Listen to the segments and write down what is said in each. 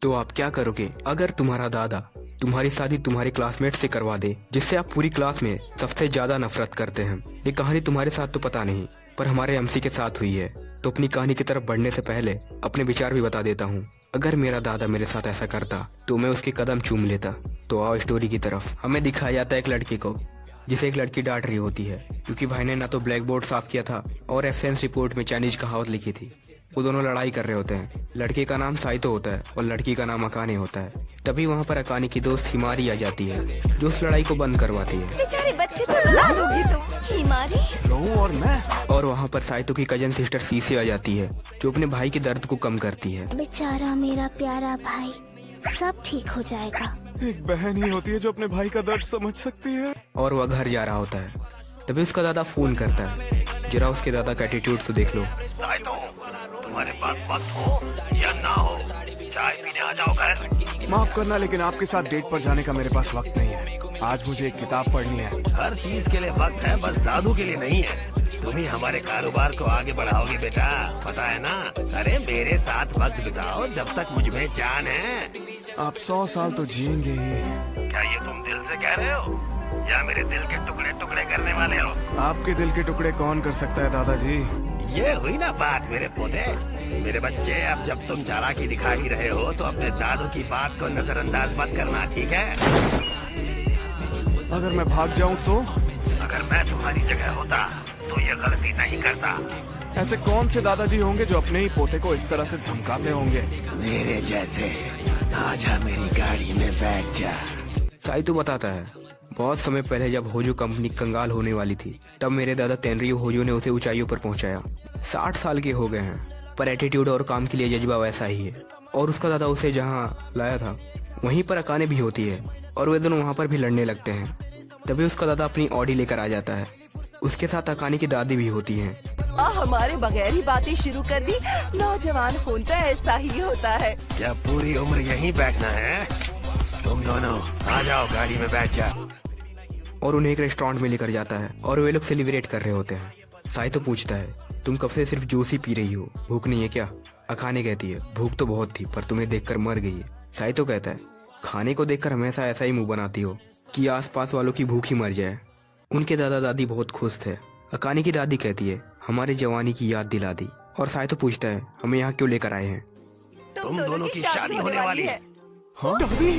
तो आप क्या करोगे अगर तुम्हारा दादा तुम्हारी शादी तुम्हारे क्लासमेट से करवा दे, जिससे आप पूरी क्लास में सबसे ज्यादा नफरत करते हैं। ये कहानी तुम्हारे साथ तो पता नहीं, पर हमारे एमसी के साथ हुई है। तो अपनी कहानी की तरफ बढ़ने से पहले अपने विचार भी बता देता हूँ। अगर मेरा दादा मेरे साथ ऐसा करता तो मैं उसके कदम चूम लेता। तो आओ स्टोरी की तरफ। हमें दिखाया जाता है एक लड़के को, जिसे एक लड़की डांट रही होती है, क्योंकि भाई ने ना तो ब्लैक बोर्ड साफ किया था और एब्सेंस रिपोर्ट में चाइनीज कहावत लिखी थी। वो दोनों लड़ाई कर रहे होते हैं। लड़के का नाम साइतो होता है और लड़की का नाम अकाने होता है। तभी वहाँ पर अकाने की दोस्त हिमारी आ जाती है, जो उस लड़ाई को बंद करवाती है। बेचारे बच्चे को रुला दोगी तुम, हिमारी। और मैं और वहाँ पर साइतो की कजन सिस्टर सीसे आ जाती है, जो अपने भाई के दर्द को कम करती है। बेचारा मेरा प्यारा भाई, सब ठीक हो जाएगा। एक बहन ही होती है जो अपने भाई का दर्द समझ सकती है। और वह घर जा रहा होता है। तभी उसका दादा फोन करता है। जरा उसके दादा का एटीट्यूड तो देख लो। तुम्हारे पास वक्त हो या ना हो, चाय पीने आ जाओ घर। माफ करना, लेकिन आपके साथ डेट पर जाने का मेरे पास वक्त नहीं है। आज मुझे एक किताब पढ़नी है। हर चीज के लिए वक्त है, बस दादू के लिए नहीं है। तुम ही हमारे कारोबार को आगे बढ़ाओगे बेटा, पता है ना। अरे मेरे साथ वक्त बिताओ जब तक मुझ में जान है। आप 100 साल तो जिएंगे ही। क्या ये तुम दिल से कह रहे हो या मेरे दिल के टुकड़े टुकड़े करने वाले हो? आपके दिल के टुकड़े कौन कर सकता है दादाजी। ये हुई ना बात मेरे पोते। मेरे बच्चे, अब जब तुम चालाकी दिखा ही रहे हो तो अपने दादू की बात को नजरअंदाज मत करना, ठीक है? अगर मैं भाग जाऊं तो? अगर मैं तुम्हारी जगह होता तो ये गलती नहीं करता। ऐसे कौन से दादाजी होंगे जो अपने ही पोते को इस तरह से धमकाते होंगे? मेरे जैसे। आजा मेरी गाड़ी में बैठ जा। साइतो बताता है, बहुत समय पहले जब होजो कंपनी कंगाल होने वाली थी, तब मेरे दादा तेनरियो होजो ने उसे ऊंचाइयों पर पहुंचाया। 60 साल के हो गए हैं, पर एटीट्यूड और काम के लिए जज्बा वैसा ही है। और उसका दादा उसे जहां लाया था वहीं पर अकाने भी होती है, और वे दोनों वहां पर भी लड़ने लगते हैं। तभी उसका दादा अपनी ऑडी लेकर आ जाता है। उसके साथ अकाने की दादी भी होती है। हमारे बगैर ही बातें शुरू कर दी। नौजवान खून तो ऐसा ही होता है। क्या पूरी उम्र यहीं बैठना है? तुम दोनों आ जाओ, गाड़ी में बैठ जा। और उन्हें एक रेस्टोरेंट में लेकर जाता है और वे लोग सेलिब्रेट कर रहे होते हैं। साइतो पूछता है, तुम कब से सिर्फ जूस ही पी रही हो, भूख नहीं है क्या? अकाने कहती है, भूख तो बहुत थी, पर तुम्हें देखकर मर गई है। साइतो कहता है, खाने को देखकर हमेशा ऐसा ही मुंह बनाती हो कि आसपास वालों की भूख ही मर जाए। उनके दादा दादी बहुत खुश थे। अकाने की दादी कहती है, हमारी जवानी की याद दिला दी। और साइतो पूछता है, हमें यहाँ क्यों लेकर आए हैं? तुम दोनों की शादी होने वाली है। हाँ दादी,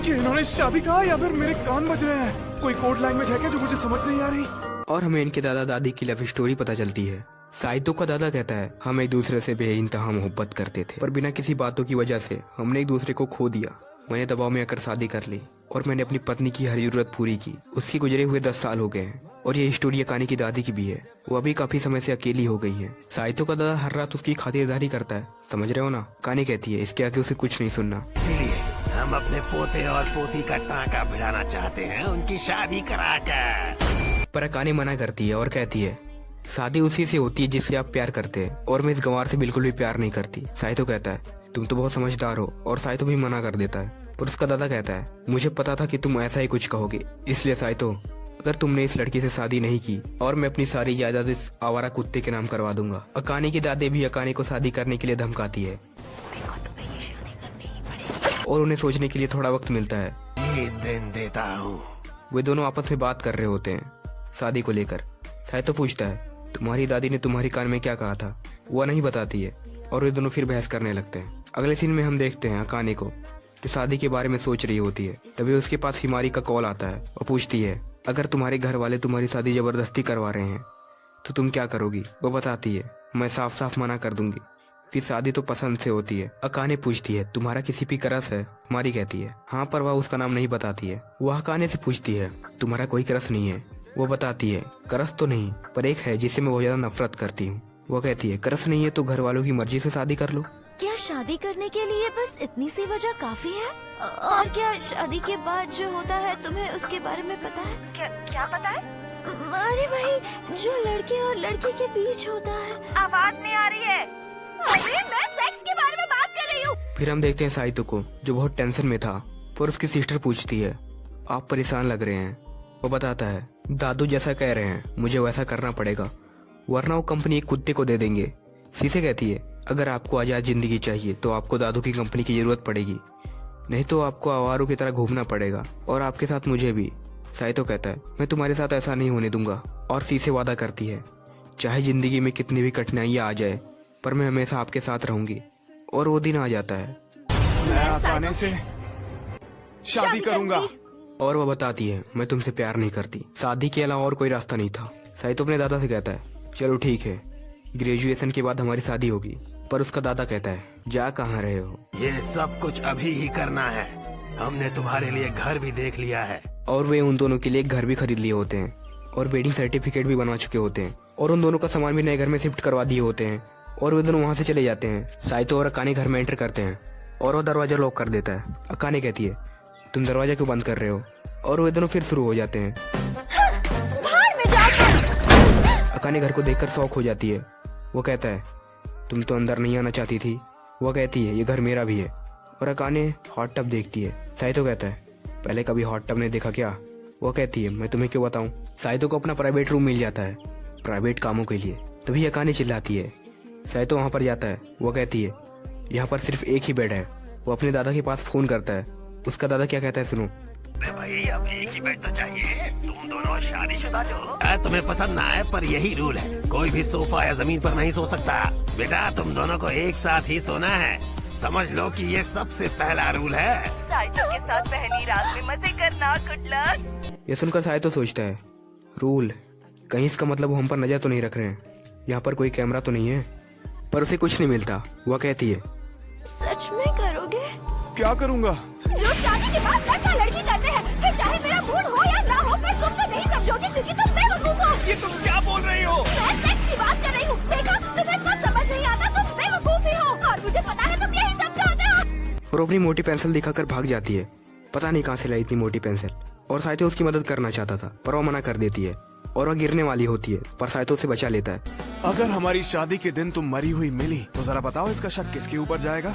क्या इन्होंने शादी कहा या फिर मेरे कान बज रहे हैं? कोई कोड लैंग्वेज है क्या जो मुझे समझ नहीं आ रही? और हमें इनके दादा दादी की लव स्टोरी पता चलती है। साइतो का दादा कहता है, हम एक दूसरे से बेइंतहा मोहब्बत करते थे, पर बिना किसी बातों की वजह से हमने एक दूसरे को खो दिया। मैंने दबाव में आकर शादी कर ली और मैंने अपनी पत्नी की हर जरूरत पूरी की। उसकी गुजरे हुए 10 साल हो गए हैं। और ये स्टोरी अकाने की दादी की भी है। वो अभी काफी समय से अकेली हो गई है। साइतो का दादा हर रात उसकी खातिरदारी करता है, समझ रहे हो ना? अकाने कहती है, इसके आगे उसे कुछ नहीं सुनना। इसीलिए हम अपने पोते और पोती का टांका भिड़ाना चाहते हैं, उनकी शादी कराकर। पर अकाने मना करती है और कहती है, शादी उसी से होती है जिससे आप प्यार करते हैं, और मैं इस गंवार से बिल्कुल भी प्यार नहीं करती। साइतो कहता है, तुम तो बहुत समझदार हो। और साइतो भी मना कर देता है। पर उसका दादा कहता है, मुझे पता था कि तुम ऐसा ही कुछ कहोगे, इसलिए साइतो, अगर तुमने इस लड़की से शादी नहीं की और मैं अपनी सारी जायदाद इस आवारा कुत्ते के नाम करवा दूंगा। अकाने की दादी भी अकाने को शादी करने के लिए धमकाती है और उन्हें सोचने के लिए थोड़ा वक्त मिलता है। ये दिन देता हूँ। वे दोनों आपस में बात कर रहे होते हैं शादी को लेकर। साइतो पूछता है, तुम्हारी दादी ने तुम्हारी कान में क्या कहा था? वह नहीं बताती है और वे दोनों फिर बहस करने लगते हैं। अगले सीन में हम देखते हैं अकाने को, जो शादी के बारे में सोच रही होती है। तभी उसके पास हिमारी का कॉल आता है और पूछती है, अगर तुम्हारे घर वाले तुम्हारी शादी जबरदस्ती करवा रहे हैं तो तुम क्या करोगी? वो बताती है, मैं साफ साफ मना कर दूंगी, फिर शादी तो पसंद से होती है। अकाने पूछती है, तुम्हारा किसी भी क्रश है? हिमारी कहती है, हाँ, पर वह उसका नाम नहीं बताती है। वह अकाने से पूछती है, तुम्हारा कोई क्रश नहीं है? वो बताती है, क्रश तो नहीं, पर एक है जिससे मैं बहुत ज्यादा नफरत करती हूँ। वो कहती है, क्रश नहीं है तो घर वालों की मर्जी से शादी कर लो। क्या शादी करने के लिए बस इतनी सी वजह काफी है? और क्या शादी के बाद जो होता है तुम्हें उसके बारे में पता है? क्या पता है? अरे भाई, जो लड़के और लड़की के बीच होता है। आवाज नहीं आ रही है। अरे मैं सेक्स के बारे में बात कर रही हूँ। फिर हम देखते हैं साइतो को, जो बहुत टेंशन में था। पर उसकी सिस्टर पूछती है, आप परेशान लग रहे हैं। वो बताता है, दादू जैसा कह रहे हैं मुझे वैसा करना पड़ेगा, वरना वो कंपनी एक कुत्ते को दे देंगे। सीसे कहती है, अगर आपको आजाद जिंदगी चाहिए तो आपको दादू की कंपनी की जरूरत पड़ेगी। नहीं तो आपको आवारों की तरह घूमना पड़ेगा, और आपके साथ मुझे भी। साइतो कहता है, मैं तुम्हारे साथ ऐसा नहीं होने दूंगा। और सी से वादा करती है, चाहे जिंदगी में कितनी भी कठिनाइयाँ आ जाए, पर मैं हमेशा आपके साथ रहूंगी। और वो दिन आ जाता है मैं अकाने से शादी करूंगा। और वो बताती है, मैं तुमसे प्यार नहीं करती। शादी के अलावा और कोई रास्ता नहीं था। साइतो अपने दादा से कहता है, चलो ठीक है, ग्रेजुएशन के बाद हमारी शादी होगी। पर उसका दादा कहता है, जा कहाँ रहे हो? ये सब कुछ अभी ही करना है। हमने तुम्हारे लिए घर भी देख लिया है। और वे उन दोनों के लिए एक घर भी खरीद लिए होते हैं और वेडिंग सर्टिफिकेट भी बनवा चुके होते हैं, और उन दोनों का सामान भी नए घर में शिफ्ट करवा दिए होते हैं। और वे दोनों वहाँ से चले जाते हैं। साइतो और अकाने घर में एंटर करते हैं और वो दरवाजा लॉक कर देता है। अकाने कहती है, तुम दरवाजा क्यों बंद कर रहे हो? और वे दोनों फिर शुरू हो जाते हैं। अकाने घर को देखकर शॉक हो जाती है। वो कहता है, तुम तो अंदर नहीं आना चाहती थी। वो कहती है, ये घर मेरा भी है। और अकाने हॉट टब देखती है। साइतो कहता है, पहले कभी हॉट टब नहीं देखा क्या? वो कहती है, मैं तुम्हें क्यों बताऊं? साइतो को अपना प्राइवेट रूम मिल जाता है प्राइवेट कामों के लिए। तभी अकाने चिल्लाती है। साइतो वहाँ पर जाता है। वो कहती है, यहाँ पर सिर्फ एक ही बेड है। वो अपने दादा के पास फोन करता है। उसका दादा क्या कहता है सुनो। भाई अब एक ही बेड तो चाहिए। तुम दोनों शादीशुदा जो तुम्हें पसंद ना आए, पर यही रूल है, कोई भी सोफा या जमीन पर नहीं सो सकता। बेटा तुम दोनों को एक साथ ही सोना है। समझ लो कि ये सबसे पहला रूल है। साइतो के साथ पहली रात में मजे करना। Good luck. ये सुनकर साइतो सोचता है, रूल, कहीं इसका मतलब वो हम पर नजर तो नहीं रख रहे हैं? यहाँ पर कोई कैमरा तो नहीं है? पर उसे कुछ नहीं मिलता। वह कहती है, सच में करोगे? क्या करूंगा? जो शादी के बाद लड़का लड़की करते हैं, फिर चाहे मेरा मूड हो या ना हो, पर तुम तो नहीं समझोगे क्योंकि तुम बेवकूफ हो। ये तुम क्या बोल रही हो? मैं सेक्स की बात कर रही हूँ। देखा, तुम्हें कुछ समझ नहीं आता, तुम बेवकूफ ही हो। और मुझे पता है तुम यही सब चाहते हो। और वो अपनी मोटी पेंसिल दिखाकर भाग जाती है। पता नहीं कहाँ से लाई इतनी मोटी पेंसिल। और साइतो उसकी मदद करना चाहता था, पर वो मना कर देती है और वह गिरने वाली होती है, पर साइतो उसे बचा लेता है। अगर हमारी शादी के दिन तुम मरी हुई मिली तो जरा बताओ इसका शक किसके ऊपर जाएगा?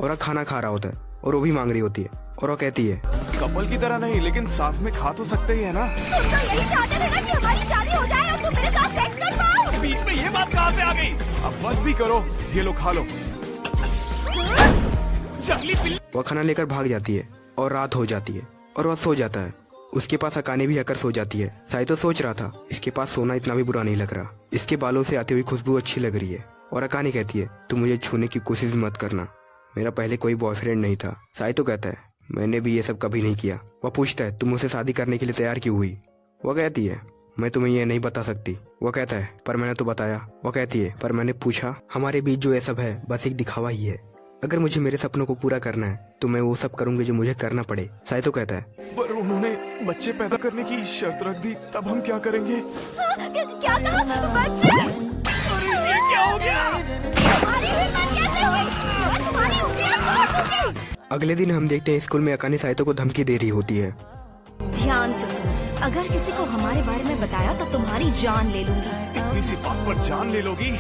और वह खाना खा रहा होता है और वो भी मांग रही होती है। और वो कहती है, कपल की तरह नहीं, लेकिन साथ में खा तो सकते ही है ना? तुम तो यही चाहते थे ना कि हमारी शादी हो जाए और तुम मेरे साथ सेक्स कर पाओ। बीच में ये बात कहाँ से आ गई? अब बस भी करो, ये लो खा लो। जंगली बिल्ली। वह खाना लेकर भाग जाती है और रात हो जाती है और वह सो जाता है। उसके पास अकाने भी आकर सो जाती है। साइतो सोच रहा था, इसके पास सोना इतना भी बुरा नहीं लग रहा। इसके बालों से आती हुई खुशबू अच्छी लग रही है। और अकाने कहती है, तुम मुझे छूने की कोशिश मत करना, मेरा पहले कोई बॉयफ्रेंड नहीं था। साइतो कहता है, मैंने भी ये सब कभी नहीं किया। वह पूछता है, तुम मुझसे शादी करने के लिए तैयार क्यों हुई? वह कहती है, मैं तुम्हें ये नहीं बता सकती। वह कहता है, पर मैंने तो बताया। वह कहती है, पर मैंने पूछा, हमारे बीच जो ये सब है बस एक दिखावा ही है। अगर मुझे मेरे सपनों को पूरा करना है तो मैं वो सब करूंगी जो मुझे करना पड़े। साइतो कहता है, पर उन्होंने बच्चे पैदा करने की शर्त रख दी, तब हम क्या करेंगे? क्या कहा? बच्चे? अरे ये क्या हो गया? तुम्हारी हिम्मत कैसे हुई? मैं तुम्हारी उंगलियां तोड़ दूंगी। अगले दिन हम देखते हैं स्कूल में अकाने साइतो को धमकी दे रही होती है। ध्यान से सुनो, अगर किसी को हमारे बारे में बताया तो तुम्हारी जान ले लूंगी। इतनी सी बात पर जान ले लोगी?